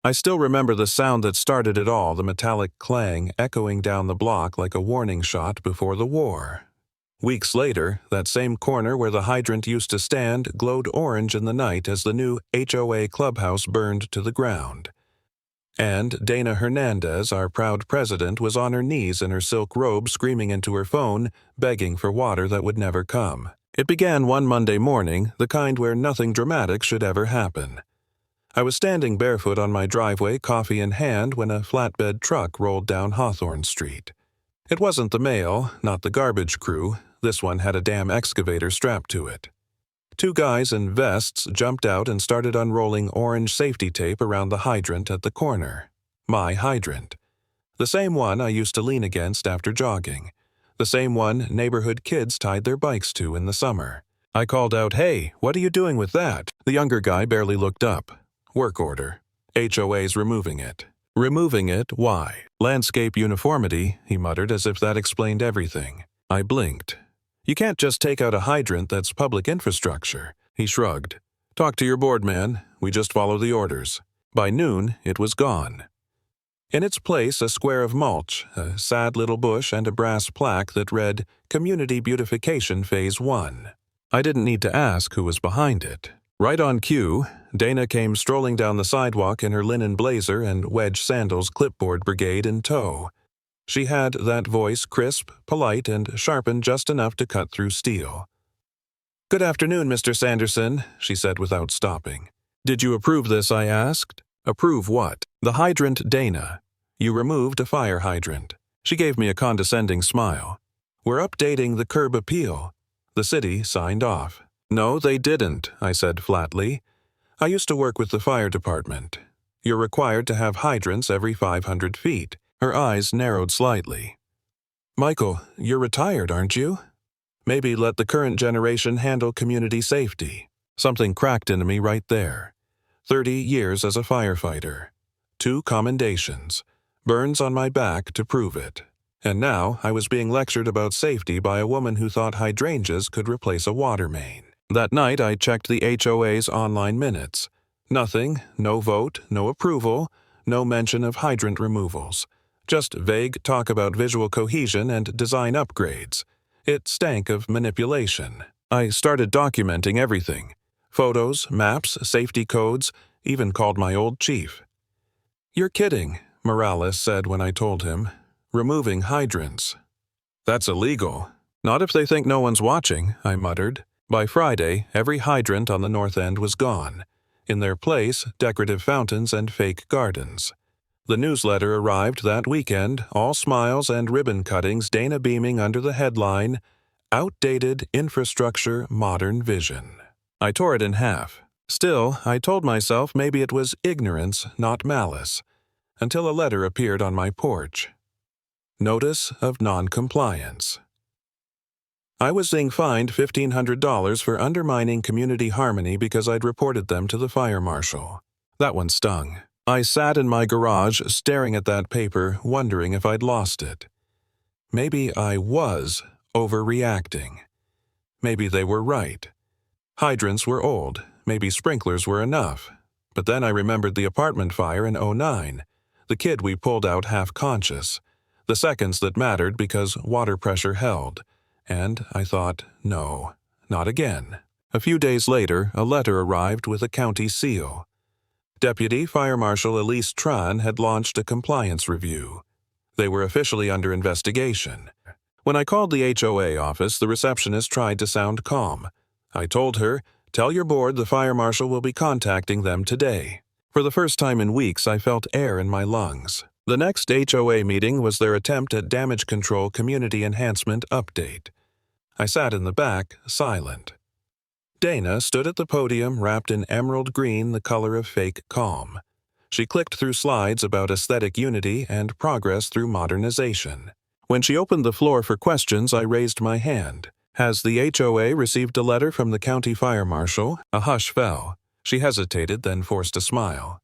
I still remember the sound that started it all, the metallic clang echoing down the block like a warning shot before the war. Weeks later, that same corner where the hydrant used to stand glowed orange in the night as the new HOA Clubhouse burned to the ground. And Dana Hernandez, our proud president, was on her knees in her silk robe screaming into her phone, begging for water that would never come. It began one Monday morning, the kind where nothing dramatic should ever happen. I was standing barefoot on my driveway, coffee in hand, when a flatbed truck rolled down Hawthorne Street. It wasn't the mail, not the garbage crew. This one had a damn excavator strapped to it. Two guys in vests jumped out and started unrolling orange safety tape around the hydrant at the corner. My hydrant. The same one I used to lean against after jogging. The same one neighborhood kids tied their bikes to in the summer. I called out, "Hey, what are you doing with that?" The younger guy barely looked up. Work order. HOA's removing it. Removing it? Why? Landscape uniformity, he muttered as if that explained everything. I blinked. You can't just take out a hydrant that's public infrastructure. He shrugged. Talk to your board, man. We just follow the orders. By noon, it was gone. In its place, a square of mulch, a sad little bush, and a brass plaque that read, Community Beautification Phase 1. I didn't need to ask who was behind it. Right on cue, Dana came strolling down the sidewalk in her linen blazer and wedge sandals, clipboard brigade in tow. She had that voice crisp, polite, and sharpened just enough to cut through steel. "Good afternoon, Mr. Sanderson," she said without stopping. "Did you approve this?" I asked. "Approve what?" "The hydrant, Dana. You removed a fire hydrant." She gave me a condescending smile. "We're updating the curb appeal." The city signed off. "No, they didn't," I said flatly. "I used to work with the fire department. You're required to have hydrants every 500 feet. Her eyes narrowed slightly. "Michael, you're retired, aren't you? Maybe let the current generation handle community safety." Something cracked into me right there. 30 years as a firefighter. 2 commendations. Burns on my back to prove it. And now I was being lectured about safety by a woman who thought hydrangeas could replace a water main. That night I checked the HOA's online minutes. Nothing, no vote, no approval, no mention of hydrant removals. Just vague talk about visual cohesion and design upgrades. It stank of manipulation. I started documenting everything. Photos, maps, safety codes, even called my old chief. "You're kidding," Morales said when I told him. "Removing hydrants." "That's illegal." "Not if they think no one's watching," I muttered. By Friday, every hydrant on the north end was gone. In their place, decorative fountains and fake gardens. The newsletter arrived that weekend, all smiles and ribbon cuttings, Dana beaming under the headline, Outdated Infrastructure, Modern Vision. I tore it in half. Still, I told myself maybe it was ignorance, not malice, until a letter appeared on my porch. Notice of non-compliance. I was being fined $1,500 for undermining community harmony because I'd reported them to the fire marshal. That one stung. I sat in my garage staring at that paper, wondering if I'd lost it. Maybe I was overreacting. Maybe they were right. Hydrants were old. Maybe sprinklers were enough. But then I remembered the apartment fire in '09, the kid we pulled out half-conscious, the seconds that mattered because water pressure held. And I thought, no, not again. A few days later, a letter arrived with a county seal. Deputy Fire Marshal Elise Tran had launched a compliance review. They were officially under investigation. When I called the HOA office, the receptionist tried to sound calm. I told her, "Tell your board the fire marshal will be contacting them today." For the first time in weeks, I felt air in my lungs. The next HOA meeting was their attempt at damage control community enhancement update. I sat in the back, silent. Dana stood at the podium wrapped in emerald green, the color of fake calm. She clicked through slides about aesthetic unity and progress through modernization. When she opened the floor for questions, I raised my hand. "Has the HOA received a letter from the county fire marshal?" A hush fell. She hesitated, then forced a smile.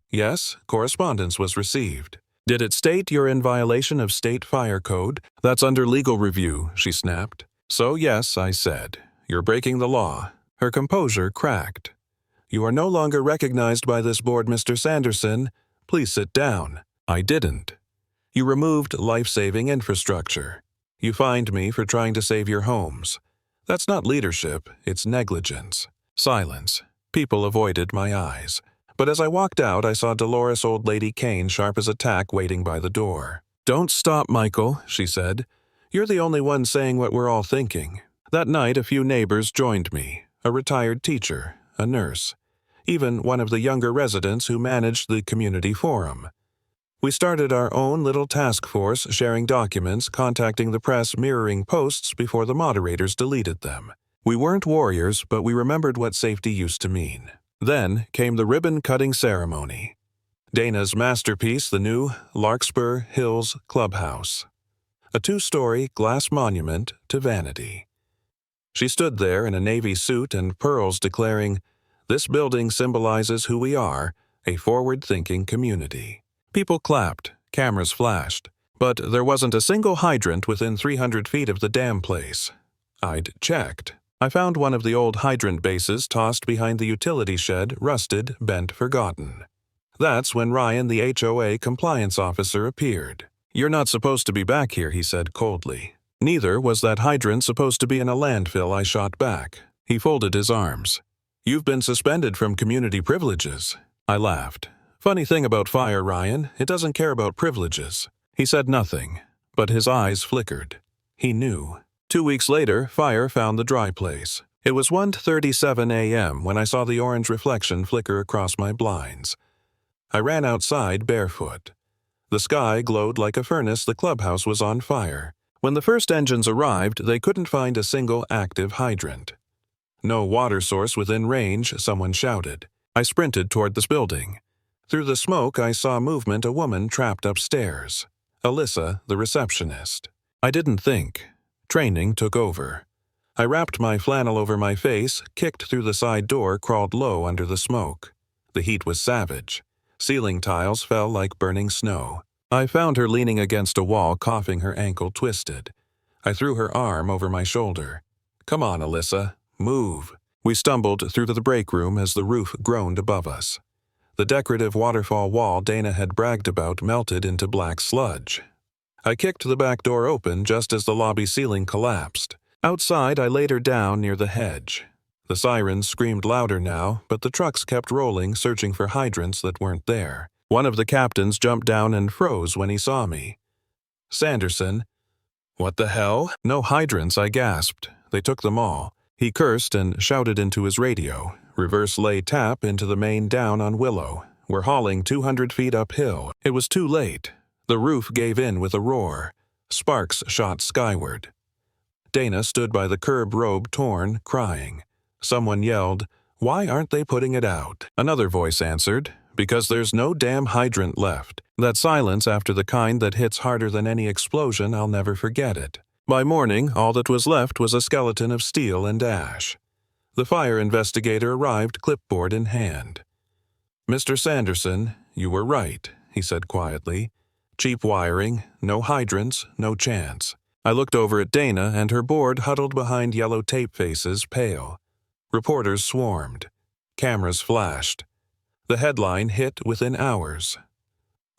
"Yes, correspondence was received." "Did it state you're in violation of state fire code?" "That's under legal review," she snapped. "So yes," I said. "You're breaking the law." Her composure cracked. "You are no longer recognized by this board, Mr. Sanderson. Please sit down." I didn't. "You removed life-saving infrastructure. You fined me for trying to save your homes. That's not leadership, it's negligence." Silence. People avoided my eyes. But as I walked out, I saw Dolores Old Lady Kane, sharp as a tack, waiting by the door. "Don't stop, Michael," she said. "You're the only one saying what we're all thinking." That night, a few neighbors joined me. A retired teacher, a nurse, even one of the younger residents who managed the community forum. We started our own little task force, sharing documents, contacting the press, mirroring posts before the moderators deleted them. We weren't warriors, but we remembered what safety used to mean. Then came the ribbon-cutting ceremony. Dana's masterpiece, the new Larkspur Hills Clubhouse. A 2-story glass monument to vanity. She stood there in a navy suit and pearls declaring, "This building symbolizes who we are, a forward-thinking community." People clapped, cameras flashed, but there wasn't a single hydrant within 300 feet of the damn place. I'd checked. I found one of the old hydrant bases tossed behind the utility shed, rusted, bent, forgotten. That's when Ryan, the HOA compliance officer, appeared. "You're not supposed to be back here," he said coldly. "Neither was that hydrant supposed to be in a landfill," I shot back. He folded his arms. "You've been suspended from community privileges." I laughed. "Funny thing about fire, Ryan, it doesn't care about privileges." He said nothing, but his eyes flickered. He knew. 2 weeks later, fire found the dry place. It was 1:37 a.m. when I saw the orange reflection flicker across my blinds. I ran outside barefoot. The sky glowed like a furnace. The clubhouse was on fire. When the first engines arrived, they couldn't find a single active hydrant. "No water source within range," someone shouted. I sprinted toward this building. Through the smoke, I saw movement, a woman trapped upstairs. Alyssa, the receptionist. I didn't think. Training took over. I wrapped my flannel over my face, kicked through the side door, crawled low under the smoke. The heat was savage. Ceiling tiles fell like burning snow. I found her leaning against a wall, coughing, her ankle twisted. I threw her arm over my shoulder. "Come on, Alyssa. Move." We stumbled through the break room as the roof groaned above us. The decorative waterfall wall Dana had bragged about melted into black sludge. I kicked the back door open just as the lobby ceiling collapsed. Outside, I laid her down near the hedge. The sirens screamed louder now, but the trucks kept rolling, searching for hydrants that weren't there. One of the captains jumped down and froze when he saw me. "Sanderson." "What the hell?" "No hydrants," I gasped. "They took them all." He cursed and shouted into his radio. "Reverse lay tap into the main down on Willow. We're hauling 200 feet uphill." It was too late. The roof gave in with a roar. Sparks shot skyward. Dana stood by the curb, robe torn, crying. Someone yelled, "Why aren't they putting it out?" Another voice answered, "Because there's no damn hydrant left." That silence, after the kind that hits harder than any explosion, I'll never forget it. By morning, all that was left was a skeleton of steel and ash. The fire investigator arrived, clipboard in hand. "Mr. Sanderson, you were right," he said quietly. "Cheap wiring, no hydrants, no chance." I looked over at Dana and her board huddled behind yellow tape faces, pale. Reporters swarmed. Cameras flashed. The headline hit within hours.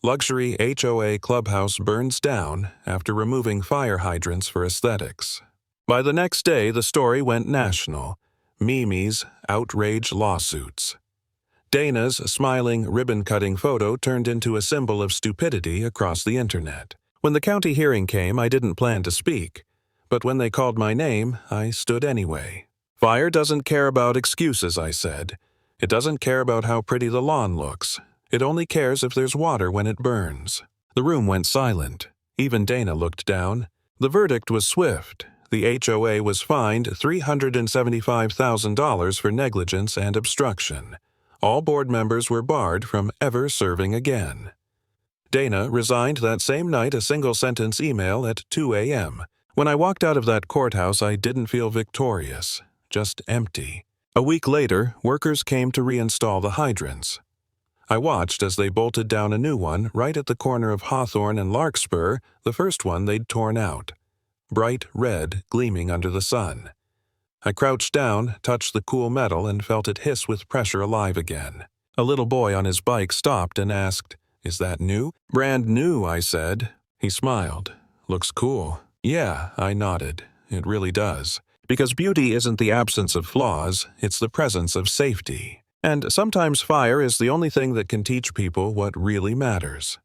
"Luxury HOA Clubhouse Burns Down After Removing Fire Hydrants for Aesthetics." By the next day, the story went national. Mimi's outrage lawsuits. Dana's smiling, ribbon-cutting photo turned into a symbol of stupidity across the internet. When the county hearing came, I didn't plan to speak. But when they called my name, I stood anyway. "Fire doesn't care about excuses," I said. "It doesn't care about how pretty the lawn looks. It only cares if there's water when it burns." The room went silent. Even Dana looked down. The verdict was swift. The HOA was fined $375,000 for negligence and obstruction. All board members were barred from ever serving again. Dana resigned that same night, a single-sentence email at 2 a.m. When I walked out of that courthouse, I didn't feel victorious, just empty. A week later, workers came to reinstall the hydrants. I watched as they bolted down a new one right at the corner of Hawthorne and Larkspur, the first one they'd torn out. Bright red gleaming under the sun. I crouched down, touched the cool metal, and felt it hiss with pressure alive again. A little boy on his bike stopped and asked, "Is that new?" "Brand new," I said. He smiled. "Looks cool." "Yeah," I nodded. "It really does. Because beauty isn't the absence of flaws, it's the presence of safety. And sometimes fire is the only thing that can teach people what really matters."